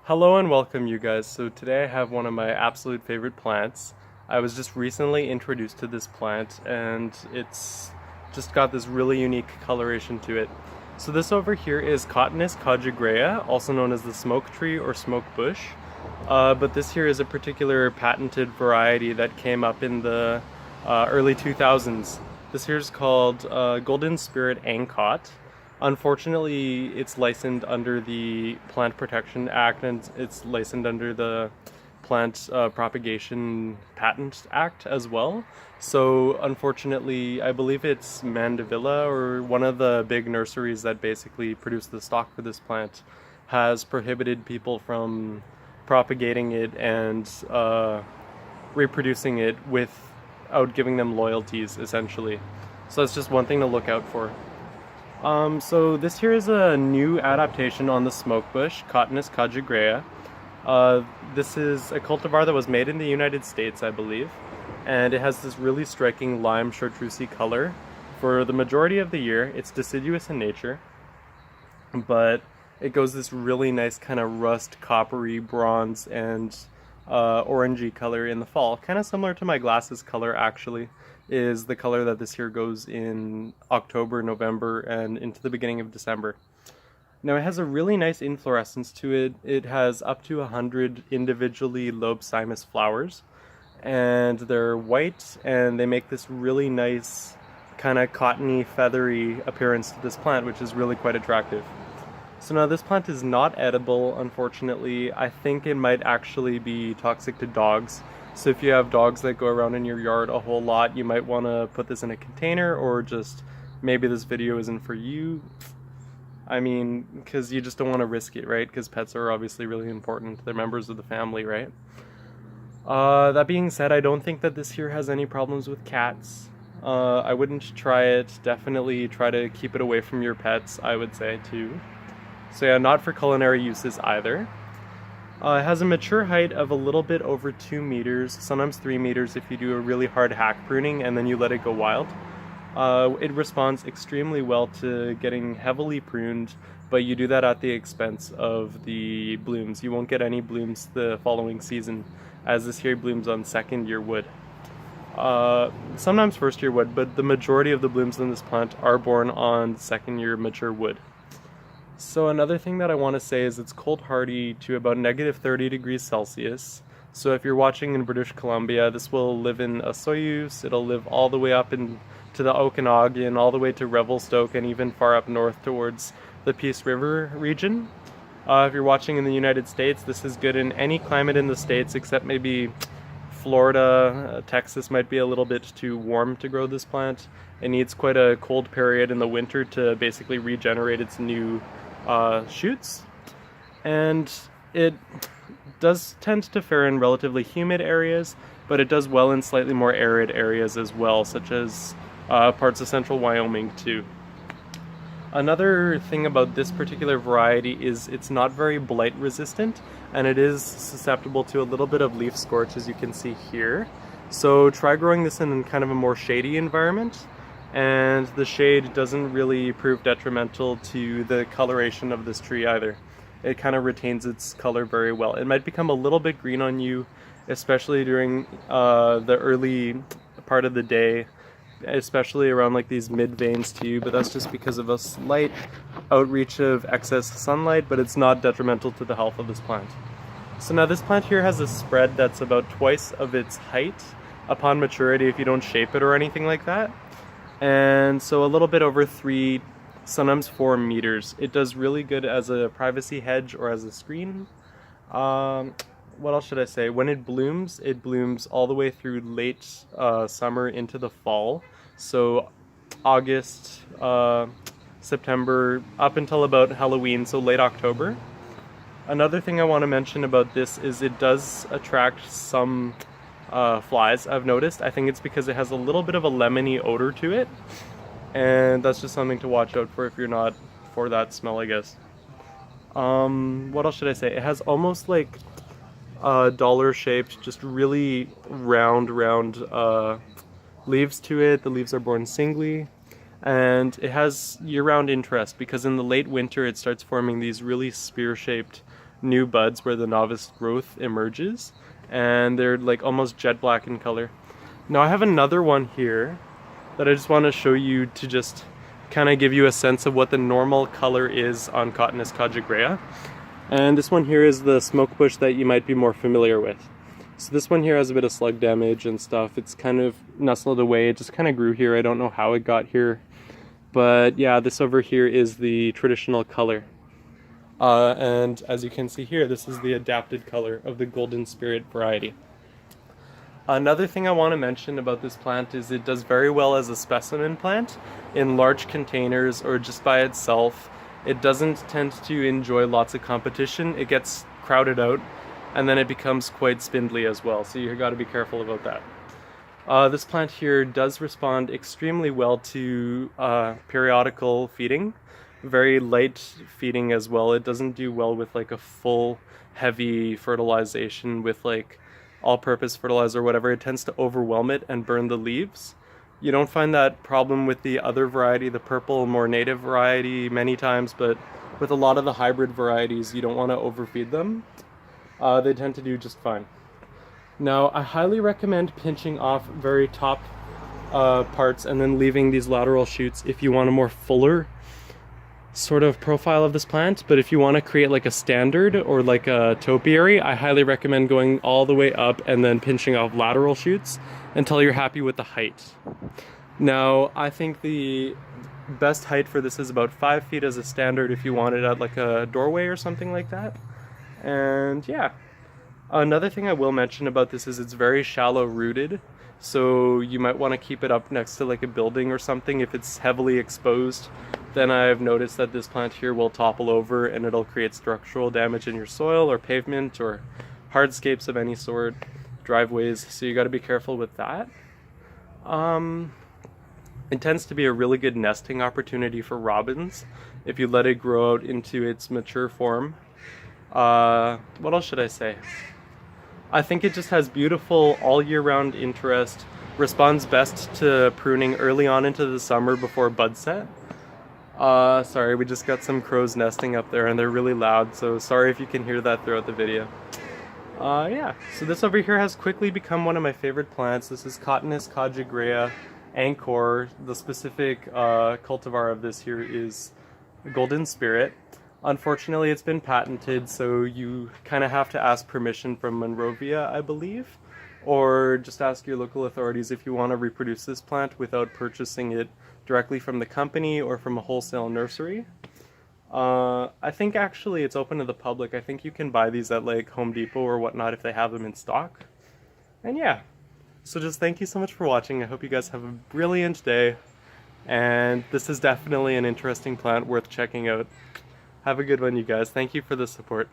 Hello and welcome, you guys. So today I have one of my absolute favorite plants. I was just recently introduced to this plant and it's just got this really unique coloration to it. So this over here is Cotinus Coggygria, also known as the smoke tree or smoke bush. But this here is a particular patented variety that came up in the early 2000s. This here is called Golden Spirit Angkot. Unfortunately, it's licensed under the Plant Protection Act and it's licensed under the Plant Propagation Patent Act as well. So unfortunately, I believe it's Mandevilla, or one of the big nurseries that basically produce the stock for this plant, has prohibited people from propagating it and reproducing it without giving them loyalties, essentially. So that's just one thing to look out for. So this here is a new adaptation on the smokebush, Cotinus Coggygria. This is a cultivar that was made in the United States, I believe, and it has this really striking lime chartreusey color. For the majority of the year, it's deciduous in nature, but it goes this really nice kind of rust, coppery, bronze, and orangey color in the fall. Kind of similar to my glasses color, actually, is the color that this here goes in October, November, and into the beginning of December. Now it has a really nice inflorescence to it. It has up to 100 individually lobecymous flowers, and they're white, and they make this really nice kind of cottony, feathery appearance to this plant, which is really quite attractive. So now this plant is not edible, unfortunately. I think it might actually be toxic to dogs. So if you have dogs that go around in your yard a whole lot, you might want to put this in a container, or just maybe this video isn't for you. I mean, because you just don't want to risk it, right? Because pets are obviously really important. They're members of the family, right? That being said, I don't think that this here has any problems with cats. I wouldn't try it. Definitely try to keep it away from your pets, I would say, too. So yeah, not for culinary uses either. It has a mature height of a little bit over 2 meters, sometimes 3 meters if you do a really hard hack pruning and then you let it go wild. It responds extremely well to getting heavily pruned, but you do that at the expense of the blooms. You won't get any blooms the following season, as this here blooms on second year wood. Sometimes first year wood, but the majority of the blooms in this plant are born on second year mature wood. So another thing that I want to say is it's cold hardy to about -30 degrees Celsius. So if you're watching in British Columbia, this will live in Osoyoos, it'll live all the way up into the Okanagan, all the way to Revelstoke, and even far up north towards the Peace River region. If you're watching in the United States, this is good in any climate in the States except maybe Florida. Texas might be a little bit too warm to grow this plant. It needs quite a cold period in the winter to basically regenerate its new shoots, and it does tend to fare in relatively humid areas, but it does well in slightly more arid areas as well, such as parts of central Wyoming too. Another thing about this particular variety is it's not very blight resistant, and it is susceptible to a little bit of leaf scorch, as you can see here. So try growing this in kind of a more shady environment, and the shade doesn't really prove detrimental to the coloration of this tree either. It kind of retains its color very well. It might become a little bit green on you, especially during the early part of the day, especially around like these mid veins too, but that's just because of a slight outreach of excess sunlight, but it's not detrimental to the health of this plant. So now this plant here has a spread that's about twice of its height upon maturity if you don't shape it or anything like that. And so a little bit over 3, sometimes 4 meters. It does really good as a privacy hedge or as a screen. What else should I say? When it blooms all the way through late summer into the fall. So August, September, up until about Halloween, so late October. Another thing I want to mention about this is it does attract some flies, I've noticed. I think it's because it has a little bit of a lemony odor to it, and that's just something to watch out for if you're not for that smell, I guess. What else should I say? It has almost like dollar shaped, just really round leaves to it. The leaves are borne singly, and it has year-round interest because in the late winter it starts forming these really spear-shaped new buds where the novice growth emerges, and they're like almost jet black in color. Now I have another one here that I just want to show you to just kind of give you a sense of what the normal color is on Cotinus Coggygria. And this one here is the smokebush that you might be more familiar with. So this one here has a bit of slug damage and stuff. It's kind of nestled away. It just kind of grew here. I don't know how it got here. But yeah, this over here is the traditional color. And as you can see here, this is the adapted color of the Golden Spirit variety. Another thing I want to mention about this plant is it does very well as a specimen plant in large containers or just by itself. It doesn't tend to enjoy lots of competition. It gets crowded out, and then it becomes quite spindly as well, so you've got to be careful about that. This plant here does respond extremely well to periodical feeding, very light feeding as well. It doesn't do well with like a full heavy fertilization with like all-purpose fertilizer or whatever. It tends to overwhelm it and burn the leaves. You don't find that problem with the other variety, the purple, more native variety, many times, but with a lot of the hybrid varieties, you don't want to overfeed them. They tend to do just fine. Now, I highly recommend pinching off very top parts and then leaving these lateral shoots if you want a more fuller sort of profile of this plant. But if you want to create like a standard or like a topiary, I highly recommend going all the way up and then pinching off lateral shoots until you're happy with the height. Now, I think the best height for this is about 5 feet as a standard if you want it at like a doorway or something like that. And yeah, another thing I will mention about this is it's very shallow rooted, so you might want to keep it up next to like a building or something. If it's heavily exposed, then I've noticed that this plant here will topple over and it'll create structural damage in your soil or pavement or hardscapes of any sort, driveways, so you got to be careful with that. It tends to be a really good nesting opportunity for robins if you let it grow out into its mature form. What else should I say? I think it just has beautiful all year round interest, responds best to pruning early on into the summer before bud set. Sorry, we just got some crows nesting up there and they're really loud, so sorry if you can hear that throughout the video. Yeah, so this over here has quickly become one of my favorite plants. This is Cotinus Coggygria Anchor. The specific cultivar of this here is Golden Spirit. Unfortunately, it's been patented, so you kind of have to ask permission from Monrovia, I believe, or just ask your local authorities if you want to reproduce this plant without purchasing it directly from the company or from a wholesale nursery. I think actually it's open to the public. I think you can buy these at like Home Depot or whatnot if they have them in stock. And yeah, so just thank you so much for watching. I hope you guys have a brilliant day, and this is definitely an interesting plant worth checking out. Have a good one, you guys. Thank you for the support.